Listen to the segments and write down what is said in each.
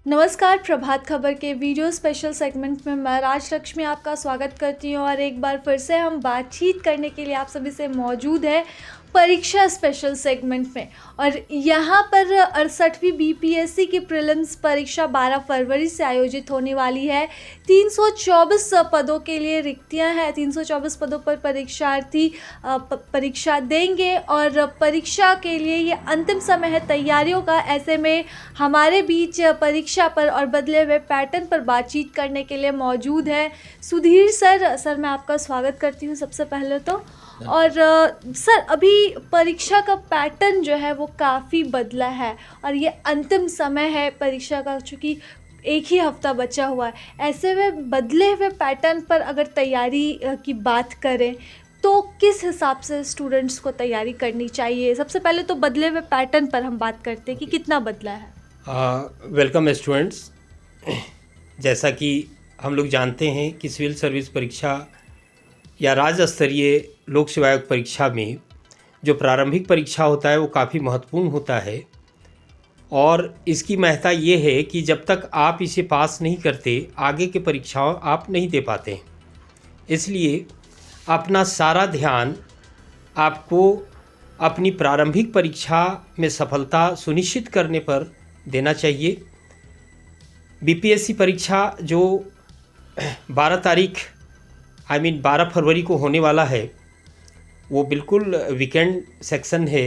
नमस्कार। प्रभात खबर के video special segment में मैं राजलक्ष्मी आपका स्वागत करती हूँ और एक बार फिर से हम बातचीत करने के लिए आप सभी से मौजूद है परीक्षा स्पेशल सेगमेंट में। और यहाँ पर 68वीं बीपीएससी की प्रीलिम्स परीक्षा 12 फरवरी से आयोजित होने वाली है। 324 पदों के लिए रिक्तियाँ हैं। 324 पदों पर परीक्षार्थी परीक्षा देंगे और परीक्षा के लिए ये अंतिम समय है तैयारियों का। ऐसे में हमारे बीच परीक्षा पर और बदले हुए पैटर्न पर बातचीत करने के लिए मौजूद है सुधीर सर। मैं आपका स्वागत करती हूँ सबसे पहले तो। और सर, अभी परीक्षा का पैटर्न जो है वो काफ़ी बदला है और ये अंतिम समय है परीक्षा का, चूँकि एक ही हफ्ता बचा हुआ है। ऐसे में बदले हुए पैटर्न पर अगर तैयारी की बात करें तो किस हिसाब से स्टूडेंट्स को तैयारी करनी चाहिए? सबसे पहले तो बदले हुए पैटर्न पर हम बात करते हैं कि कितना बदला है। Welcome students. जैसा कि हम लोग जानते हैं कि सिविल सर्विस परीक्षा या राज्य स्तरीय लोक सेवा आयोग परीक्षा में जो प्रारंभिक परीक्षा होता है वो काफ़ी महत्वपूर्ण होता है और इसकी महत्ता ये है कि जब तक आप इसे पास नहीं करते आगे के परीक्षाओं आप नहीं दे पाते। इसलिए अपना सारा ध्यान आपको अपनी प्रारंभिक परीक्षा में सफलता सुनिश्चित करने पर देना चाहिए। बीपीएससी परीक्षा जो 12 फरवरी को होने वाला है वो बिल्कुल वीकेंड सेक्शन है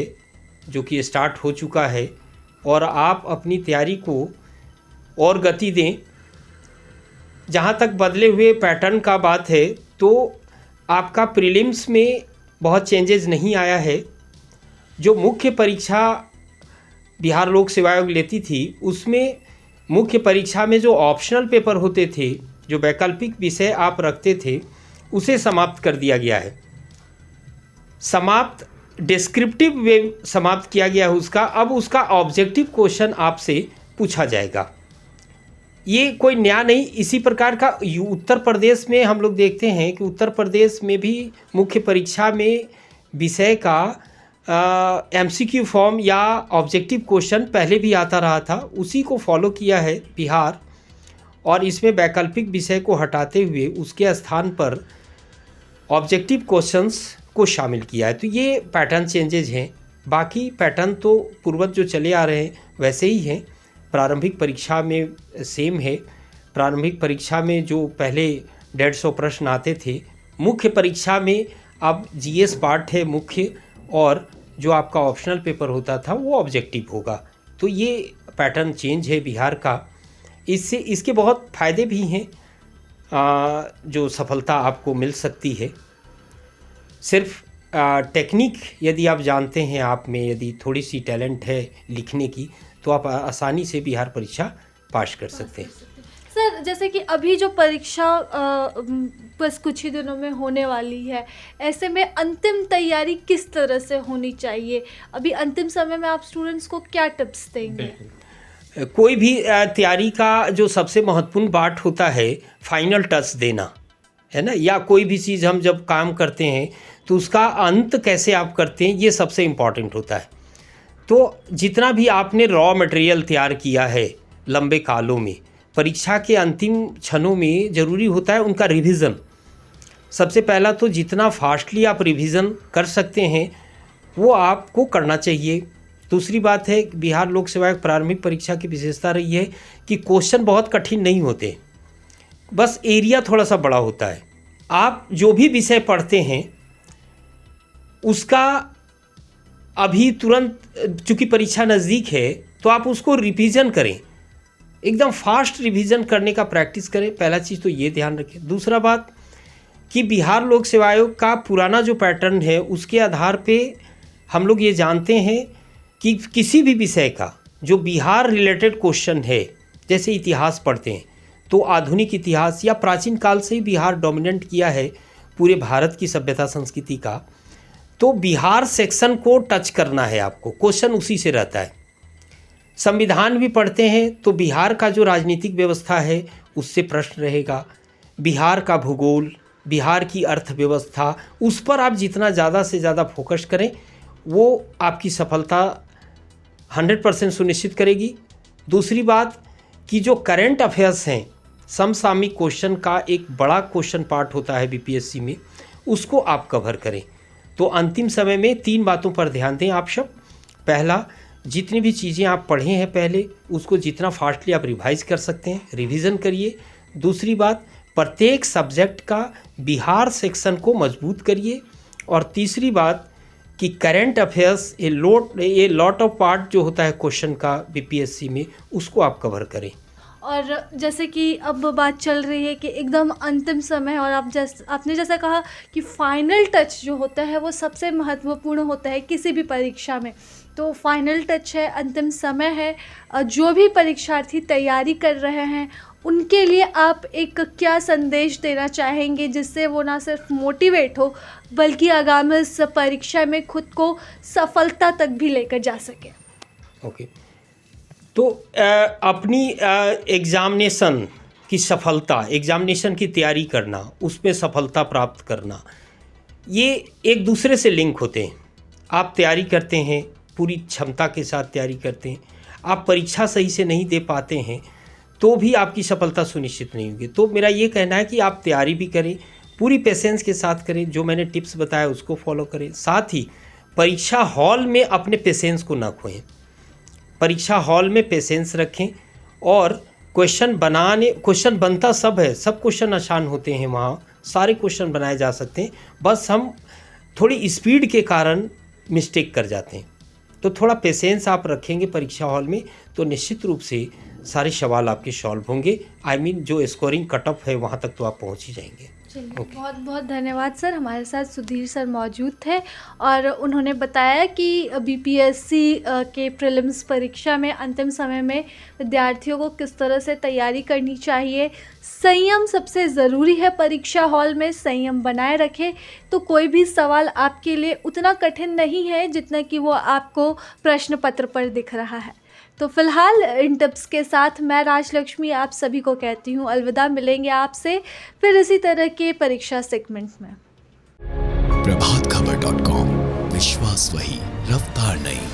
जो कि स्टार्ट हो चुका है और आप अपनी तैयारी को और गति दें। जहाँ तक बदले हुए पैटर्न का बात है तो आपका प्रीलिम्स में बहुत चेंजेस नहीं आया है। जो मुख्य परीक्षा बिहार लोक सेवा आयोग लेती थी उसमें मुख्य परीक्षा में जो ऑप्शनल पेपर होते थे, जो वैकल्पिक विषय आप रखते थे, उसे समाप्त कर दिया गया है। डिस्क्रिप्टिव वे समाप्त किया गया है उसका। अब उसका ऑब्जेक्टिव क्वेश्चन आपसे पूछा जाएगा। ये कोई नया नहीं। इसी प्रकार का उत्तर प्रदेश में हम लोग देखते हैं कि उत्तर प्रदेश में भी मुख्य परीक्षा में विषय का एमसीक्यू फॉर्म या ऑब्जेक्टिव क्वेश्चन पहले भी आता रहा था, उसी को फॉलो किया है बिहार और इसमें वैकल्पिक विषय को हटाते हुए उसके स्थान पर ऑब्जेक्टिव क्वेश्चंस को शामिल किया है। तो ये पैटर्न चेंजेज हैं। बाकी पैटर्न तो पूर्वज जो चले आ रहे हैं वैसे ही हैं। प्रारंभिक परीक्षा में सेम है। प्रारंभिक परीक्षा में जो पहले 150 प्रश्न आते थे, मुख्य परीक्षा में अब जीएस पार्ट है मुख्य और जो आपका ऑप्शनल पेपर होता था वो ऑब्जेक्टिव होगा। तो ये पैटर्न चेंज है बिहार का। इससे इसके बहुत फ़ायदे भी हैं। जो सफलता आपको मिल सकती है, सिर्फ टेक्निक यदि आप जानते हैं, आप में यदि थोड़ी सी टैलेंट है लिखने की, तो आप आसानी से बिहार परीक्षा पास कर सकते हैं। सर, जैसे कि अभी जो परीक्षा बस कुछ ही दिनों में होने वाली है, ऐसे में अंतिम तैयारी किस तरह से होनी चाहिए? अभी अंतिम समय में आप स्टूडेंट्स को क्या टिप्स देंगे? कोई भी तैयारी का जो सबसे महत्वपूर्ण पार्ट होता है फाइनल टच देना, है ना। या कोई भी चीज़ हम जब काम करते हैं तो उसका अंत कैसे आप करते हैं, ये सबसे इम्पॉर्टेंट होता है। तो जितना भी आपने रॉ मटेरियल तैयार किया है लंबे कालों में, परीक्षा के अंतिम क्षणों में ज़रूरी होता है उनका रिवीजन। सबसे पहला तो जितना फास्टली आप रिवीजन कर सकते हैं वो आपको करना चाहिए। दूसरी बात है, बिहार लोक सेवा आयोग प्रारंभिक परीक्षा की विशेषता रही है कि क्वेश्चन बहुत कठिन नहीं होते, बस एरिया थोड़ा सा बड़ा होता है। आप जो भी विषय पढ़ते हैं उसका अभी तुरंत, चूँकि परीक्षा नज़दीक है, तो आप उसको रिवीजन करें, एकदम फास्ट रिवीजन करने का प्रैक्टिस करें। पहला चीज़ तो ये ध्यान रखें। दूसरा बात कि बिहार लोक सेवा आयोग का पुराना जो पैटर्न है उसके आधार पे हम लोग ये जानते हैं कि किसी भी विषय का जो बिहार रिलेटेड क्वेश्चन है, जैसे इतिहास पढ़ते हैं तो आधुनिक इतिहास या प्राचीन काल से ही बिहार डोमिनेट किया है पूरे भारत की सभ्यता संस्कृति का, तो बिहार सेक्शन को टच करना है आपको, क्वेश्चन उसी से रहता है। संविधान भी पढ़ते हैं तो बिहार का जो राजनीतिक व्यवस्था है उससे प्रश्न रहेगा। बिहार का भूगोल, बिहार की अर्थव्यवस्था, उस पर आप जितना ज़्यादा से ज़्यादा फोकस करें वो आपकी सफलता 100% सुनिश्चित करेगी। दूसरी बात कि जो करंट अफेयर्स हैं, समसामयिक क्वेश्चन का एक बड़ा क्वेश्चन पार्ट होता है बीपीएससी में, उसको आप कवर करें। तो अंतिम समय में 3 बातों पर ध्यान दें आप सब। पहला, जितनी भी चीज़ें आप पढ़े हैं पहले, उसको जितना फास्टली आप रिवाइज कर सकते हैं रिवीजन करिए। दूसरी बात, प्रत्येक सब्जेक्ट का बिहार सेक्शन को मजबूत करिए। और तीसरी बात कि करंट अफेयर्स ये लॉट ऑफ पार्ट जो होता है क्वेश्चन का बीपीएससी में, उसको आप कवर करें। और जैसे कि अब बात चल रही है कि एकदम अंतिम समय, और आपने जैसा कहा कि फाइनल टच जो होता है वो सबसे महत्वपूर्ण होता है किसी भी परीक्षा में। तो फाइनल टच है, अंतिम समय है, जो भी परीक्षार्थी तैयारी कर रहे हैं उनके लिए आप एक क्या संदेश देना चाहेंगे जिससे वो ना सिर्फ मोटिवेट हो बल्कि आगामी इस परीक्षा में खुद को सफलता तक भी लेकर जा सके? ओके, तो अपनी एग्ज़ामिनेशन की सफलता, एग्ज़ामिनेशन की तैयारी करना, उसमें सफलता प्राप्त करना, ये एक दूसरे से लिंक होते हैं। आप तैयारी करते हैं, पूरी क्षमता के साथ तैयारी करते हैं, आप परीक्षा सही से नहीं दे पाते हैं तो भी आपकी सफलता सुनिश्चित नहीं होगी। तो मेरा ये कहना है कि आप तैयारी भी करें, पूरी पेशेंस के साथ करें, जो मैंने टिप्स बताया उसको फॉलो करें। साथ ही परीक्षा हॉल में अपने पेशेंस को ना खोएं, परीक्षा हॉल में पेशेंस रखें। और क्वेश्चन बनता सब है, सब क्वेश्चन आसान होते हैं, वहाँ सारे क्वेश्चन बनाए जा सकते हैं, बस हम थोड़ी स्पीड के कारण मिस्टेक कर जाते हैं। तो थोड़ा पेशेंस आप रखेंगे परीक्षा हॉल में तो निश्चित रूप से सारे सवाल आपके सॉल्व होंगे। जो स्कोरिंग कट ऑफ है वहाँ तक तो आप पहुँच ही जाएंगे। बहुत बहुत धन्यवाद सर। हमारे साथ सुधीर सर मौजूद थे और उन्होंने बताया कि बीपीएससी के प्रीलिम्स परीक्षा में अंतिम समय में विद्यार्थियों को किस तरह से तैयारी करनी चाहिए। संयम सबसे ज़रूरी है, परीक्षा हॉल में संयम बनाए रखें तो कोई भी सवाल आपके लिए उतना कठिन नहीं है जितना कि वो आपको प्रश्न पत्र पर दिख रहा है। तो फिलहाल इन टिप्स के साथ मैं राजलक्ष्मी आप सभी को कहती हूँ अलविदा। मिलेंगे आपसे फिर इसी तरह के परीक्षा सेगमेंट में। प्रभातखबर.com, विश्वास वही, रफ्तार नहीं।